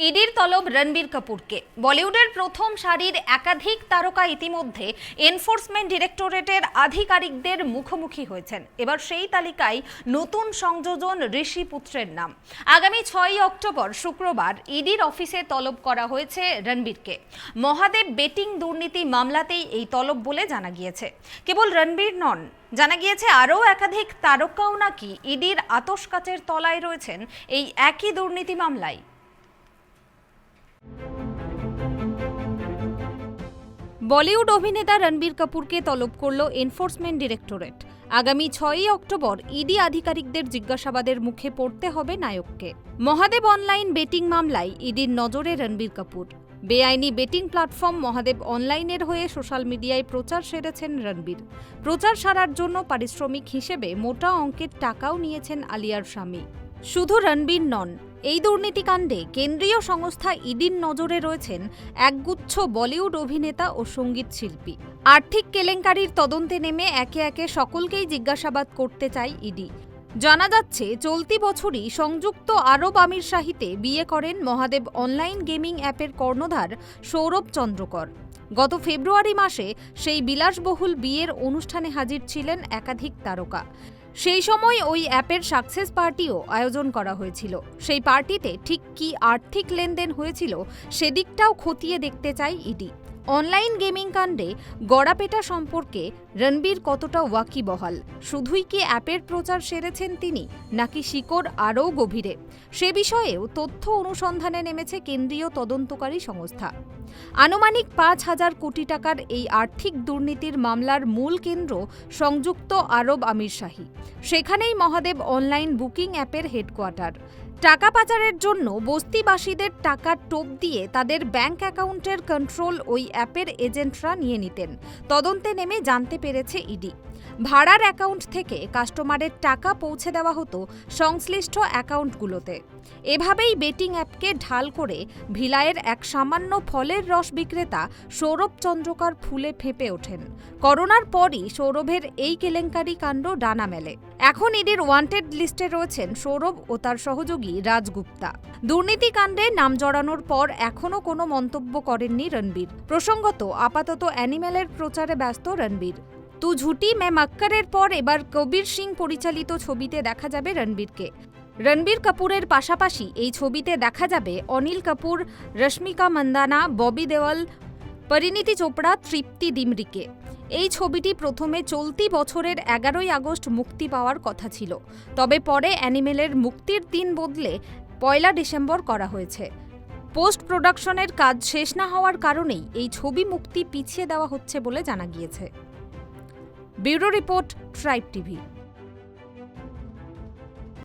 ইডির তলব রণবীর কাপুরকে। বলিউডের প্রথম সারির একাধিক তারকা ইতিমধ্যে এনফোর্সমেন্ট ডিরেক্টরেটের আধিকারিকদের মুখোমুখি হয়েছেন। এবার সেই তালিকায় নতুন সংযোজন ঋষি পুত্রের নাম। আগামী 6 অক্টোবর শুক্রবার ইডির অফিসে তলব করা হয়েছে রণবীরকে। মহাদেব বেটিং দুর্নীতি মামলাতেই এই তলব বলে জানা গিয়েছে। কেবল রণবীর নন, জানা গিয়েছে আরও একাধিক তারকাও নাকি ইডির আতশ কাচের তলায় রয়েছেন এই একই দুর্নীতি মামলায়। বলিউড অভিনেতা রণবীর কাপুরকে তলব করল এনফোর্সমেন্ট ডিরেক্টরেট। আগামী 6 অক্টোবর ইডি আধিকারিকদের জিজ্ঞাসাবাদের মুখে পড়তে হবে নায়ককে। মহাদেব অনলাইন বেটিং মামলায় ইডির নজরে রণবীর কাপুর। বেআইনি বেটিং প্ল্যাটফর্ম মহাদেব অনলাইনের হয়ে সোশ্যাল মিডিয়ায় প্রচার সেরেছেন রণবীর। প্রচার সারার জন্য পারিশ্রমিক হিসেবে মোটা অঙ্কের টাকাও নিয়েছেন আলিয়ার স্বামী। শুধু রণবীর নন, এই দুর্নীতিকাণ্ডে কেন্দ্রীয় সংস্থা ইডির নজরে রয়েছেন একগুচ্ছ বলিউড অভিনেতা ও সঙ্গীত শিল্পী। আর্থিক কেলেঙ্কারির তদন্তে নেমে একে একে সকলকেই জিজ্ঞাসাবাদ করতে চায় ইডি। জানা যাচ্ছে চলতি বছরই সংযুক্ত আরব আমিরশাহিতে বিয়ে করেন মহাদেব অনলাইন গেমিং অ্যাপের কর্ণধার সৌরভ চন্দ্রকর। গত ফেব্রুয়ারি মাসে সেই বিলাসবহুল বিয়ের অনুষ্ঠানে হাজির ছিলেন একাধিক তারকা। সেই সময় ওই অ্যাপের সাকসেস পার্টিও আয়োজন করা হয়েছিল। সেই পার্টিতে ঠিক কী আর্থিক লেনদেন হয়েছিল সেদিকটাও খতিয়ে দেখতে চায় ইডি। অনলাইন গেমিং কাণ্ডে গড়াপেটা সম্পর্কে রণবীর কতটা ওয়াকিবহাল? শুধুই কি অ্যাপের প্রচার সেরেছেন তিনি, নাকি শিকড় আরও গভীরে? সে বিষয়েও তথ্য অনুসন্ধানে নেমেছে কেন্দ্রীয় তদন্তকারী সংস্থা। আনুমানিক 5,000 কোটি টাকার এই আর্থিক দুর্নীতির মামলার মূল কেন্দ্র সংযুক্ত আরব আমিরশাহী। সেখানেই মহাদেব অনলাইন বুকিং অ্যাপের হেডকোয়ার্টার। টাকা পাচারের জন্য বস্তিবাসীদের টাকা টোপ দিয়ে তাদের ব্যাংক অ্যাকাউন্টের কন্ট্রোল ওই অ্যাপের এজেন্টরা নিয়ে নিতেন। তদন্তে নেমে জানতে পেরেছে ইডি, ভাড়ার অ্যাকাউন্ট থেকে কাস্টমারের টাকা পৌঁছে দেওয়া হতো সংশ্লিষ্ট অ্যাকাউন্টগুলোতে। এভাবেই বেটিং অ্যাপকে ঢাল করে ভিলায়ের এক সামান্য ফলের রস বিক্রেতা সৌরভ চন্দ্রকর ফুলে ফেঁপে ওঠেন। করোনার পরই সৌরভের এই কেলেঙ্কারি কাণ্ড ডানা মেলে। এখন ইডির ওয়ান্টেড লিস্টে রয়েছেন সৌরভ ও তার সহযোগী রাজগুপ্তা। দুর্নীতিকাণ্ডে নাম জড়ানোর পর এখনও কোনো মন্তব্য করেননি রণবীর। প্রসঙ্গত, আপাতত অ্যানিমেলের প্রচারে ব্যস্ত রণবীর। তু ঝুটি মে মক্করের পর এবার কবির সিং পরিচালিত ছবিতে দেখা যাবে রণবীরকে। রণবীর কাপুরের পাশাপাশি এই ছবিতে দেখা যাবে অনিল কাপুর, রশ্মিকা মন্দানা, ববি দেওল, পরিণীতি চোপড়া, তৃপ্তি ডিমরিকে। এই ছবিটি প্রথমে চলতি বছরের 11 আগস্ট মুক্তি পাওয়ার কথা ছিল, তবে পরে অ্যানিমেলের মুক্তির দিন বদলে 1 ডিসেম্বর করা হয়েছে। পোস্ট প্রোডাকশনের কাজ শেষ না হওয়ার কারণেই এই ছবি মুক্তি পিছিয়ে দেওয়া হচ্ছে বলে জানা গিয়েছে। Bureau report, tribe TV.